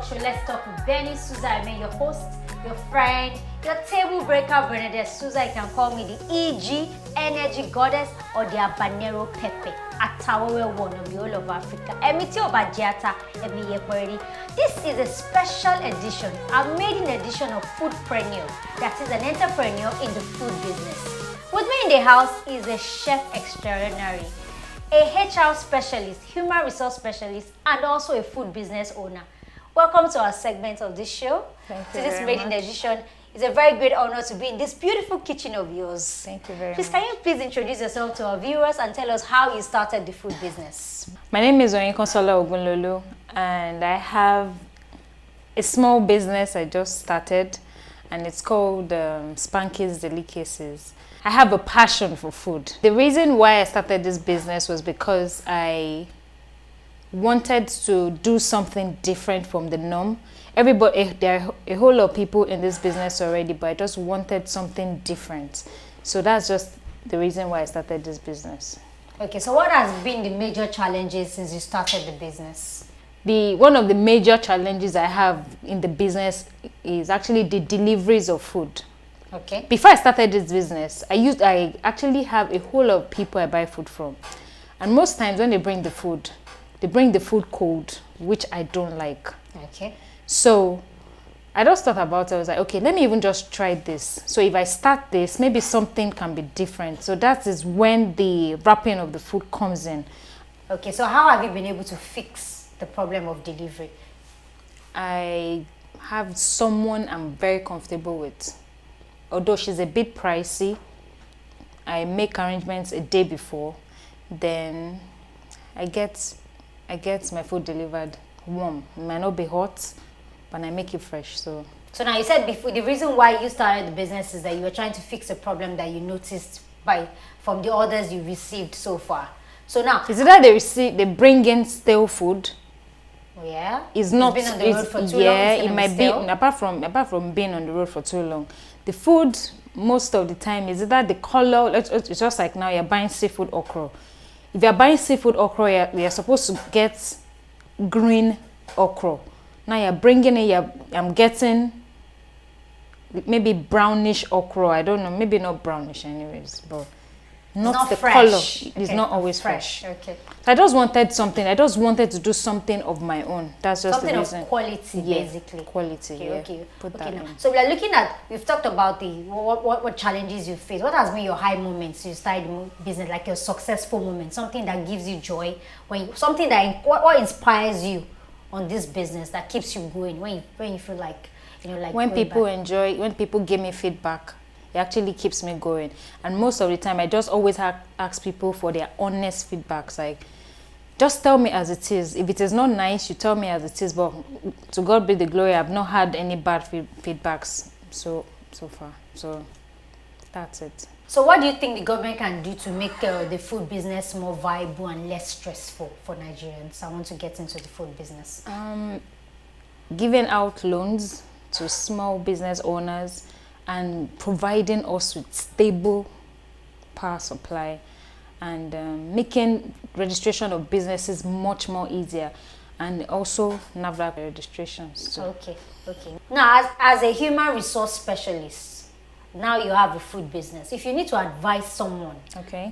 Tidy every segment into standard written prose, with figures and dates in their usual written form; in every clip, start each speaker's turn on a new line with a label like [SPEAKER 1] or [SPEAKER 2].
[SPEAKER 1] show, Let's Talk with Benny Souza. I mean, your host, your friend, your table breaker, Bernadette Souza. You can call me the EG, Energy Goddess, or the Habanero Pepe. Atawawe one of the whole of Africa. Emiti Obajiata, Emi Yekweredi. This is a special edition, a maiden edition of Foodpreneur, that is an entrepreneur in the food business. With me in the house is a chef extraordinary, a HR specialist, human resource specialist, and also a food business owner. Welcome to our segment of this show.
[SPEAKER 2] Thank you.
[SPEAKER 1] To this maiden edition. It's a very great honor to be in this beautiful kitchen of yours.
[SPEAKER 2] Thank you very
[SPEAKER 1] Please,
[SPEAKER 2] much.
[SPEAKER 1] can you please introduce yourself to our viewers and tell us how you started the food business?
[SPEAKER 2] My name is Oyinkansola Ogunlolu, and I have a small business I just started, and it's called Spanky's Delicacies. I have a passion for food. The reason why I started this business was because I wanted to do something different from the norm. Everybody, there are a whole lot of people in this business already, but I just wanted something different. So that's just the reason why I started this business.
[SPEAKER 1] Okay, so what has been the major challenges since you started the business?
[SPEAKER 2] One of the major challenges I have in the business is actually the deliveries of food.
[SPEAKER 1] Okay.
[SPEAKER 2] Before I started this business, I actually have a whole lot of people I buy food from. And most times when they bring the food cold, which I don't like.
[SPEAKER 1] Okay.
[SPEAKER 2] So I just thought about it. I was like, okay, let me even just try this. So if I start this, maybe something can be different. So that is when the wrapping of the food comes in.
[SPEAKER 1] Okay, so how have you been able to fix the problem of delivery?
[SPEAKER 2] I have someone I'm very comfortable with. Although she's a bit pricey, I make arrangements a day before. Then I get my food delivered warm. It might not be hot, but I make it fresh. So
[SPEAKER 1] now you said before the reason why you started the business is that you were trying to fix a problem that you noticed from the orders you received so far. So now
[SPEAKER 2] is it that they bring in stale food?
[SPEAKER 1] Yeah,
[SPEAKER 2] It's not.
[SPEAKER 1] been on the road for too long.
[SPEAKER 2] Yeah,
[SPEAKER 1] It's
[SPEAKER 2] it
[SPEAKER 1] gonna
[SPEAKER 2] might be.
[SPEAKER 1] stale.
[SPEAKER 2] Apart from being on the road for too long, the food most of the time is that the color. It's just like now you're buying seafood okra. If you're buying seafood okra, you're supposed to get green okra. Now you're bringing it. I'm getting maybe brownish okra. I don't know. Maybe not brownish, anyways, but. Not the
[SPEAKER 1] fresh.
[SPEAKER 2] color. It's
[SPEAKER 1] Okay,
[SPEAKER 2] not always fresh.
[SPEAKER 1] Okay.
[SPEAKER 2] So I just wanted something. I just wanted to do something of my own. That's just
[SPEAKER 1] Something
[SPEAKER 2] the reason.
[SPEAKER 1] of quality,
[SPEAKER 2] Yeah,
[SPEAKER 1] basically.
[SPEAKER 2] quality.
[SPEAKER 1] Okay,
[SPEAKER 2] Yeah.
[SPEAKER 1] okay.
[SPEAKER 2] Put
[SPEAKER 1] Okay,
[SPEAKER 2] that
[SPEAKER 1] now.
[SPEAKER 2] in.
[SPEAKER 1] So we are looking at, we've talked about what challenges you face. What has been your high moments you started the business, like your successful moment, something that gives you joy, something that what inspires you on this business that keeps you going when you feel like
[SPEAKER 2] When
[SPEAKER 1] going
[SPEAKER 2] people
[SPEAKER 1] back.
[SPEAKER 2] enjoy, when people give me feedback, it actually keeps me going. And most of the time, I just always ask people for their honest feedbacks. Like, just tell me as it is. If it is not nice, you tell me as it is. But to God be the glory, I've not had any bad feedbacks so far. So that's it.
[SPEAKER 1] So what do you think the government can do to make the food business more viable and less stressful for Nigerians? I want to get into the food business.
[SPEAKER 2] Giving out loans to small business owners and providing us with stable power supply and making registration of businesses much more easier, and also NAFDAC registrations. So.
[SPEAKER 1] Okay. Now, as a human resource specialist, now you have a food business. If you need to advise someone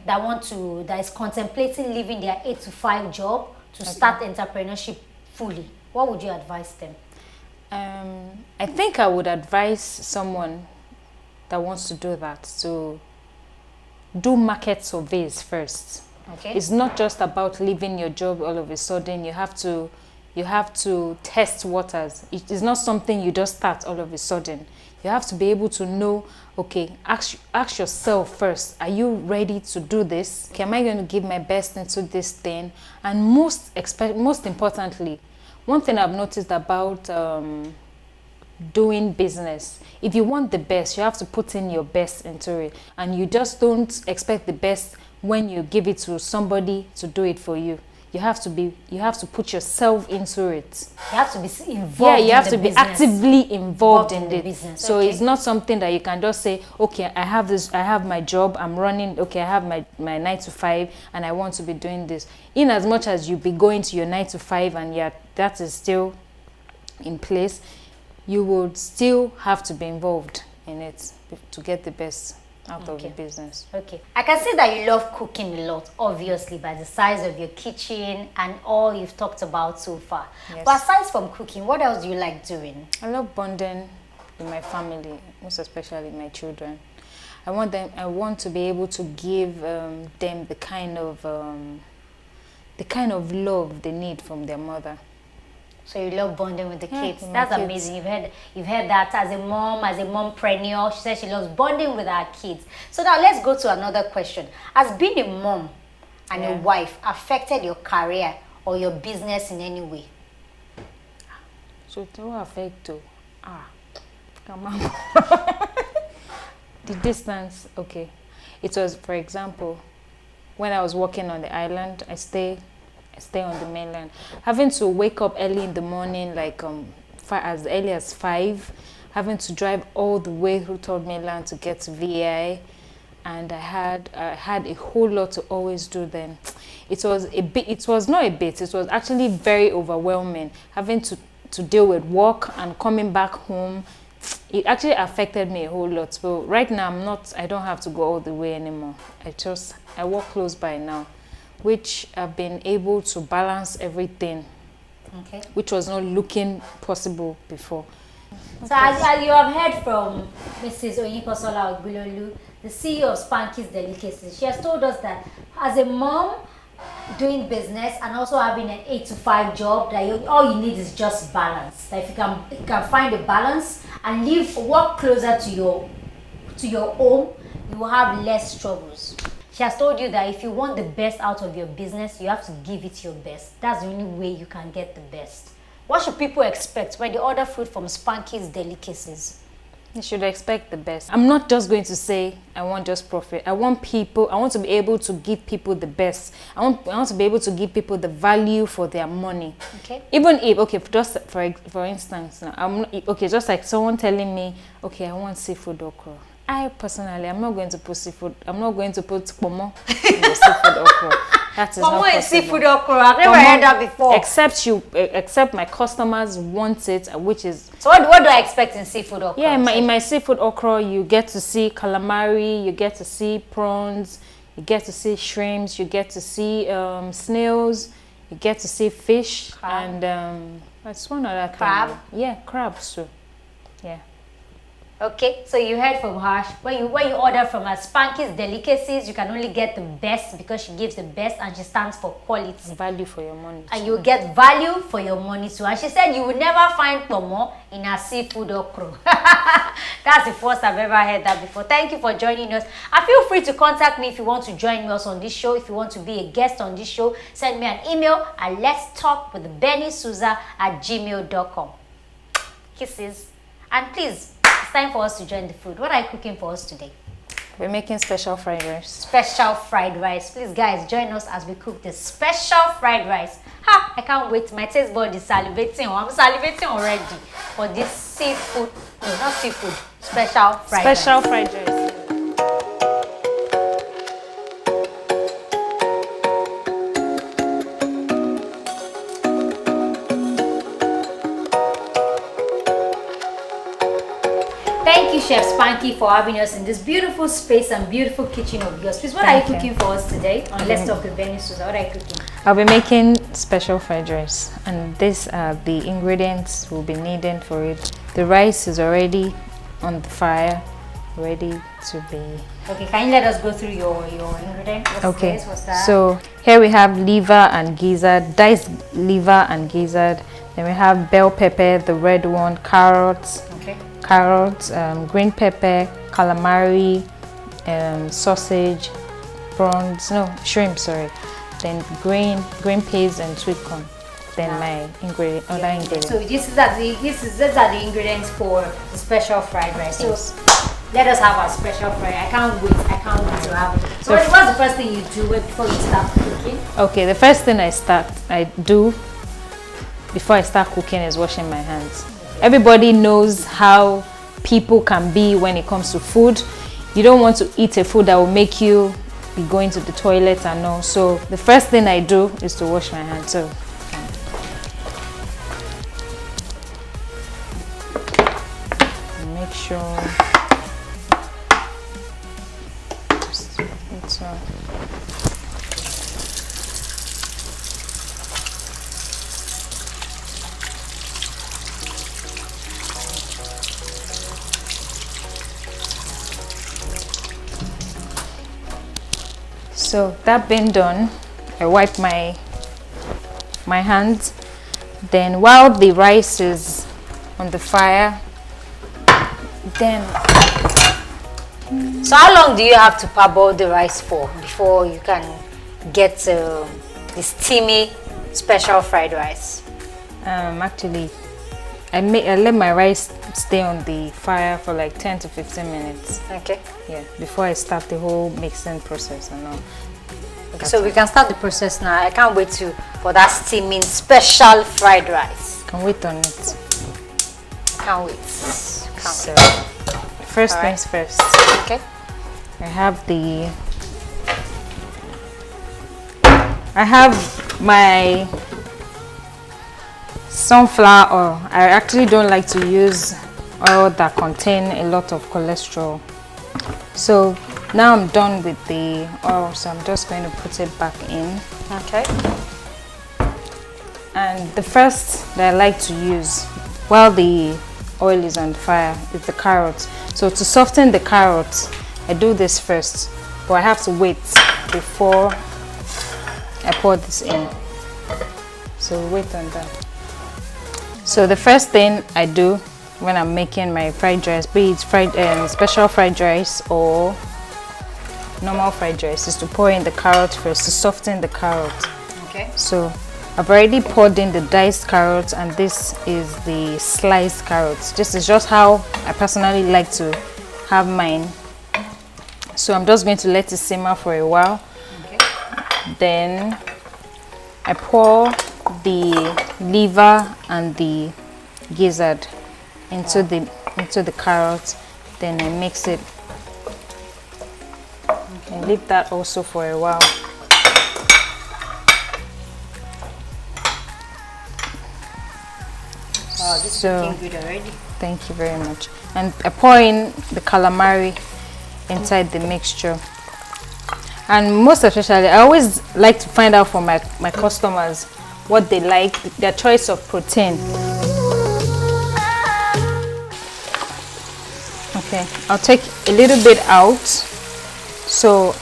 [SPEAKER 1] that is contemplating leaving their 8 to 5 job to start entrepreneurship fully, what would you advise them?
[SPEAKER 2] I think I would advise someone that wants to do that to do market surveys first.
[SPEAKER 1] Okay.
[SPEAKER 2] It's not just about leaving your job all of a sudden. You have to test waters. It is not something you just start all of a sudden. You have to be able to know, okay, ask yourself first, are you ready to do this? Okay, am I going to give my best into this thing? And most importantly, one thing I've noticed about doing business, if you want the best, you have to put in your best into it, and you just don't expect the best when you give it to somebody to do it for you. You have to put yourself into it.
[SPEAKER 1] You have to be involved.
[SPEAKER 2] Yeah, you have
[SPEAKER 1] in
[SPEAKER 2] to
[SPEAKER 1] the
[SPEAKER 2] be
[SPEAKER 1] business.
[SPEAKER 2] actively involved in
[SPEAKER 1] the
[SPEAKER 2] it.
[SPEAKER 1] business.
[SPEAKER 2] So
[SPEAKER 1] Okay.
[SPEAKER 2] it's not something that you can just say, okay, I have my job, I'm running, okay, I have my 9 to 5 and I want to be doing this. In as much as you be going to your 9 to 5 and that is still in place, you would still have to be involved in it to get the best out of the business.
[SPEAKER 1] Okay. I can see that you love cooking a lot, obviously, by the size of your kitchen and all you've talked about so far.
[SPEAKER 2] Yes.
[SPEAKER 1] But aside from cooking, what else do you like doing?
[SPEAKER 2] I love bonding with my family, most especially my children. I want to be able to give them the kind of love they need from their mother.
[SPEAKER 1] So you love bonding with the kids.
[SPEAKER 2] With
[SPEAKER 1] That's
[SPEAKER 2] kids.
[SPEAKER 1] amazing. You've heard that as a mompreneur. She says she loves bonding with her kids. So now let's go to another question. Has being a mom and a wife affected your career or your business in any way?
[SPEAKER 2] So it will affect too. Come on. The distance, okay. It was, for example, when I was working on the island, I stay on the mainland. Having to wake up early in the morning, like as early as 5, having to drive all the way through third mainland to get to VI, and I had a whole lot to always do then. It was actually very overwhelming, having to deal with work and coming back home. It actually affected me a whole lot. So right now I don't have to go all the way anymore. I work close by now, which I've been able to balance everything, which was not looking possible before.
[SPEAKER 1] So as you have heard from Mrs. Oyinkansola Ogunlolu, the CEO of Spanky's Delicacies, she has told us that as a mom doing business and also having an 8-to-5 job, that all you need is just balance. That if you can find a balance and work closer to your home, you will have less troubles. She has told you that if you want the best out of your business, you have to give it your best. That's the only way you can get the best. What should people expect when they order food from Spanky's Delicacies?
[SPEAKER 2] You should expect the best. I'm not just going to say I want just profit. I want to be able to give people the best. I want to be able to give people the value for their money.
[SPEAKER 1] Okay.
[SPEAKER 2] Even if, just for instance, now, just like someone telling me, okay, I want seafood okra. I personally, I'm not going to put seafood. I'm not going to put pomo in the seafood okra. That is not possible.
[SPEAKER 1] Seafood okra. I've never heard that before.
[SPEAKER 2] Except my customers want it, which is.
[SPEAKER 1] So what do I expect in seafood okra?
[SPEAKER 2] Yeah, in my seafood okra, you get to see calamari, you get to see prawns, you get to see shrimps, you get to see snails, you get to see fish,
[SPEAKER 1] crab.
[SPEAKER 2] And that's one other
[SPEAKER 1] crab.
[SPEAKER 2] Kind. Yeah, crabs too. Yeah.
[SPEAKER 1] Okay, so you heard from her. When you order from her Spanky's Delicacies, you can only get the best because she gives the best and she stands for quality.
[SPEAKER 2] Value for your money too.
[SPEAKER 1] And you get value for your money too. And she said you will never find pomo in her seafood okra. That's the first I've ever heard that before. Thank you for joining us. And feel free to contact me if you want to join us on this show. If you want to be a guest on this show, send me an email at letstalkwithbennysuza@gmail.com. Kisses. And please, it's time for us to join the food. What are you cooking for us today?
[SPEAKER 2] We're making special fried rice.
[SPEAKER 1] Special fried rice. Please, guys, join us as we cook this special fried rice. Ha! I can't wait. My taste bud is salivating. I'm salivating already for this seafood. No, not seafood. Special fried rice.
[SPEAKER 2] Special fried rice.
[SPEAKER 1] Thank you, Chef Spanky, for having us in this beautiful space and beautiful kitchen of yours. Please, what are you cooking for us today on Let's Talk with Benny Suza? What are you cooking?
[SPEAKER 2] I'll be making special fried rice, and these are the ingredients we'll be needing for it. The rice is already on the fire, ready to be.
[SPEAKER 1] Okay, can you let us go through your ingredients? What's that?
[SPEAKER 2] So here we have liver and gizzard, diced liver and gizzard. Then we have bell pepper, the red one, carrots.
[SPEAKER 1] Okay.
[SPEAKER 2] Carrots, green pepper, calamari, sausage, prawns, shrimp, sorry. Then green peas and sweet corn. Then my other ingredients.
[SPEAKER 1] So these are the ingredients for the special fried rice. So let us have our special fried. I can't wait to have it. So what's the first thing you do before you start cooking?
[SPEAKER 2] Okay, the first thing I do before I start cooking is washing my hands. Everybody knows how people can be when it comes to food. You don't want to eat a food that will make you be going to the toilet and all. So the first thing I do is to wash my hands. So sure it's so that being done, I wipe my hands. Then while the rice is on the fire, then
[SPEAKER 1] So how long do you have to parboil the rice for before you can get the steamy special fried rice?
[SPEAKER 2] Actually I let my rice stay on the fire for like 10 to 15 minutes.
[SPEAKER 1] Okay.
[SPEAKER 2] Yeah, before I start the whole mixing process and all.
[SPEAKER 1] Okay, so we can start the process now. I can't wait for that steaming special fried rice.
[SPEAKER 2] Can wait on it.
[SPEAKER 1] Can't wait.
[SPEAKER 2] So first things first.
[SPEAKER 1] Okay.
[SPEAKER 2] I have my sunflower oil. I actually don't like to use oil that contain a lot of cholesterol. So now I'm done with the oil, so I'm just going to put it back in.
[SPEAKER 1] Okay.
[SPEAKER 2] And the first that I like to use while the oil is on fire is the carrots. So to soften the carrots, I do this first, but I have to wait before I pour this in. So wait on that. So the first thing I do when I'm making my fried rice, be it special fried rice or normal fried rice, is to pour in the carrot first to soften the carrot.
[SPEAKER 1] Okay.
[SPEAKER 2] So I've already poured in the diced carrots, and this is the sliced carrots. This is just how I personally like to have mine. So I'm just going to let it simmer for a while.
[SPEAKER 1] Okay.
[SPEAKER 2] Then I pour the liver and the gizzard into the carrot. Then I mix it and leave that also for a while.
[SPEAKER 1] Wow, this is looking good already.
[SPEAKER 2] Thank you very much. And I pour in the calamari inside the mixture. And most especially, I always like to find out from my customers what they like, their choice of protein. Okay, I'll take a little bit out, so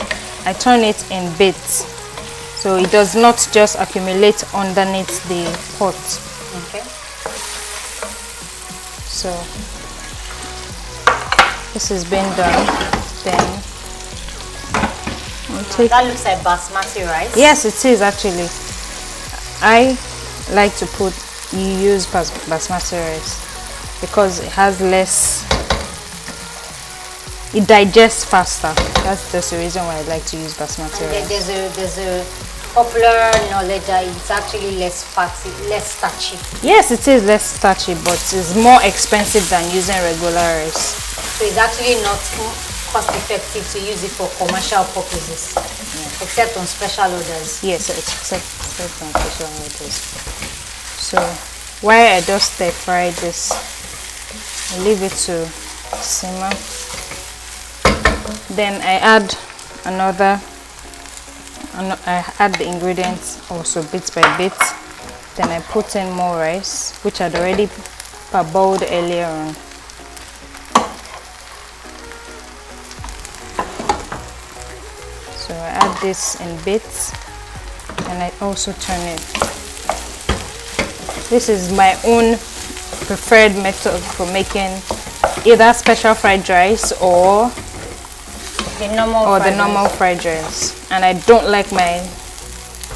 [SPEAKER 2] I turn it in bits, so it does not just accumulate underneath the pot.
[SPEAKER 1] Okay.
[SPEAKER 2] So this has been done. Then I'll take.
[SPEAKER 1] That looks like basmati rice.
[SPEAKER 2] Yes, it is actually. I like to use basmati rice because it has less. It digests faster. That's just the reason why I like to use basmati rice.
[SPEAKER 1] There's a popular knowledge that it's actually less fatty, less starchy.
[SPEAKER 2] Yes, it is less starchy, but it's more expensive than using regular rice.
[SPEAKER 1] So it's actually not cost effective to use it for commercial purposes, except on special orders.
[SPEAKER 2] Yes, except on special orders. So while I just stir fry this, I leave it to simmer. Then I add I add the ingredients also bit by bit. Then I put in more rice, which I'd already parboiled earlier on. So I add this in bits, and I also turn it. This is my own preferred method for making either special fried rice or the normal fried rice. And I don't like my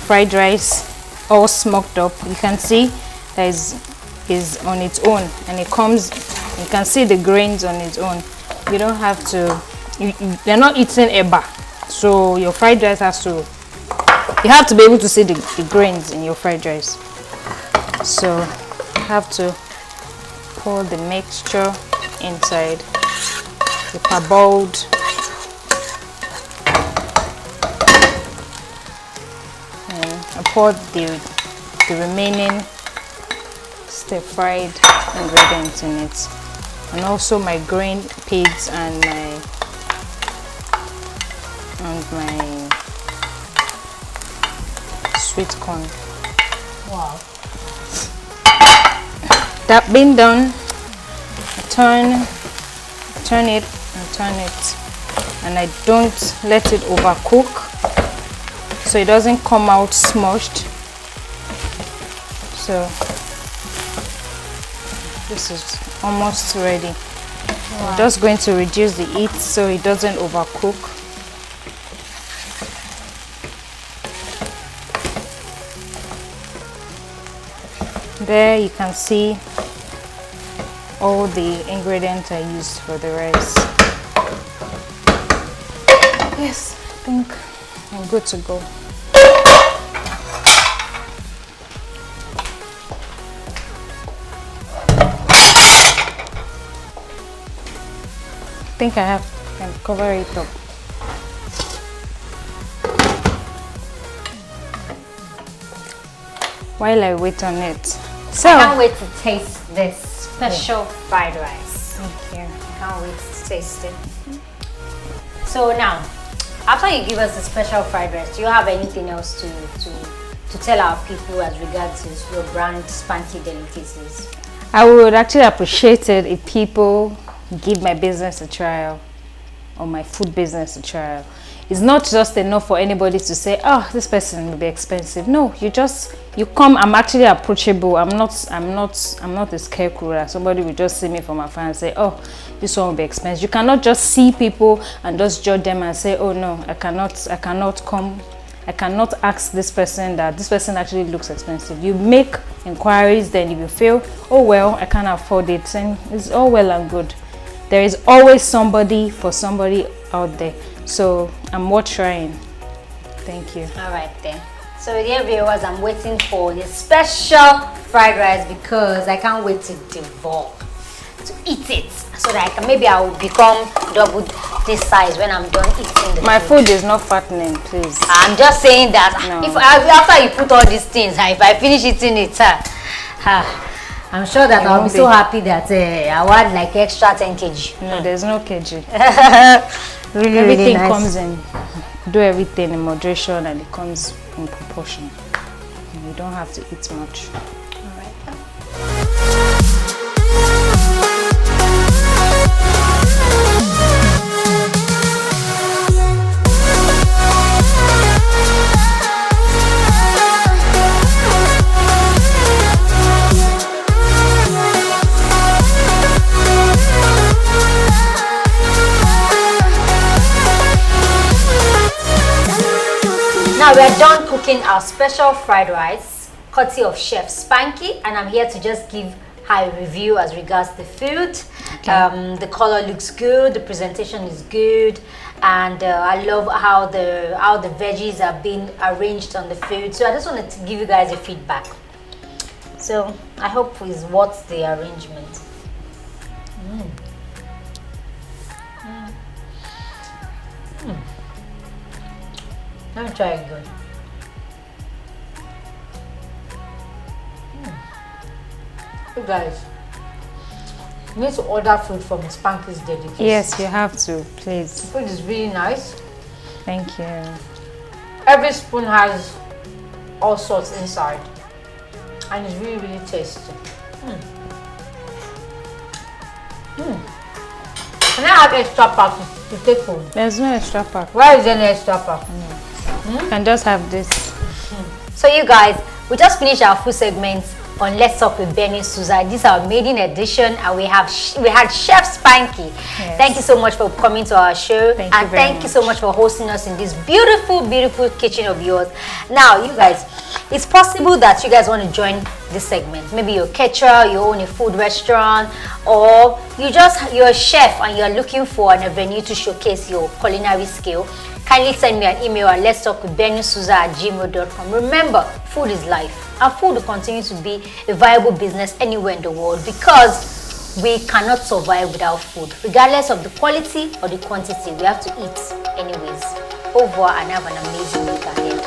[SPEAKER 2] fried rice all smoked up. You can see that is on its own, and it comes, you can see the grains on its own. You don't have to, you're not eating eba, so your fried rice has to, you have to be able to see the grains in your fried rice. So you have to pour the mixture inside the parboiled I poured the remaining stir-fried ingredients in it. and also my green peas and my sweet corn.
[SPEAKER 1] Wow.
[SPEAKER 2] That being done, turn it, and I don't let it overcook so it doesn't come out smushed. So this is almost ready. Wow. I'm just going to reduce the heat so it doesn't overcook. There you can see all the ingredients I used for the rice. Yes, I think I'm good to go. I think I can cover it up. While I wait on it. So
[SPEAKER 1] I can't wait to taste this special fried rice.
[SPEAKER 2] thank you.
[SPEAKER 1] I can't wait to taste it. So now, after you give us the special fried rice, do you have anything else to tell our people as regards to your brand Spanky Delicacies?
[SPEAKER 2] I would actually appreciate it if people give my business a trial, or my food business a trial. It's not just enough for anybody to say, oh, this person will be expensive. No, you come. I'm actually approachable. I'm not a scarecrow. Somebody will just see me from afar and say, oh, this one will be expensive. You cannot just see people and just judge them and say, oh no, I cannot come. I cannot ask this person that this person actually looks expensive. You make inquiries, then if you feel, oh well, I can't afford it, and it's all well and good. There is always somebody for somebody out there. So I'm worth trying. Thank you.
[SPEAKER 1] All right then. So dear viewers, I'm waiting for the special fried rice because I can't wait to devour, to eat it, so that I will become double this size when I'm done eating
[SPEAKER 2] My food is not fattening, please.
[SPEAKER 1] I'm just saying that
[SPEAKER 2] no.
[SPEAKER 1] if after you put all these things, if I finish eating it, I'm sure that I'll be so happy that I want like extra 10 kg.
[SPEAKER 2] No, there's no kg.
[SPEAKER 1] Really,
[SPEAKER 2] everything
[SPEAKER 1] really nice.
[SPEAKER 2] comes in. Do everything in moderation, and it comes in proportion. You don't have to eat much.
[SPEAKER 1] All right. Now we are done cooking our special fried rice, courtesy of Chef Spanky, and I'm here to just give her a review as regards the food. Okay. The color looks good, the presentation is good, and I love how the veggies are being arranged on the food. So I just wanted to give you guys a feedback. So I hope it's worth the arrangement. Let me try it again. You guys, you need to order food from Spanky's Delicacies.
[SPEAKER 2] Yes, you have to, please.
[SPEAKER 1] The food is really nice.
[SPEAKER 2] Thank you.
[SPEAKER 1] Every spoon has all sorts inside, and it's really, really tasty. Can I have extra pack to take home?
[SPEAKER 2] There's no extra pack.
[SPEAKER 1] Why is there no extra pack?
[SPEAKER 2] No. You can just have this.
[SPEAKER 1] So you guys, we just finished our food segment on Let's Talk with Benny Suza. This is our maiden edition, and we had Chef Spanky. Yes. Thank you so much for coming to our show, thank you so much for hosting us in this beautiful, beautiful kitchen of yours. Now, you guys, it's possible that you guys want to join this segment. Maybe you're a caterer, you own a food restaurant, or you're a chef and you're looking for an avenue to showcase your culinary skill. Kindly send me an email at letstalkwithbennysuza@gmail.com. Remember, food is life, and food will continue to be a viable business anywhere in the world because we cannot survive without food. Regardless of the quality or the quantity, we have to eat anyways. Au revoir and have an amazing week ahead.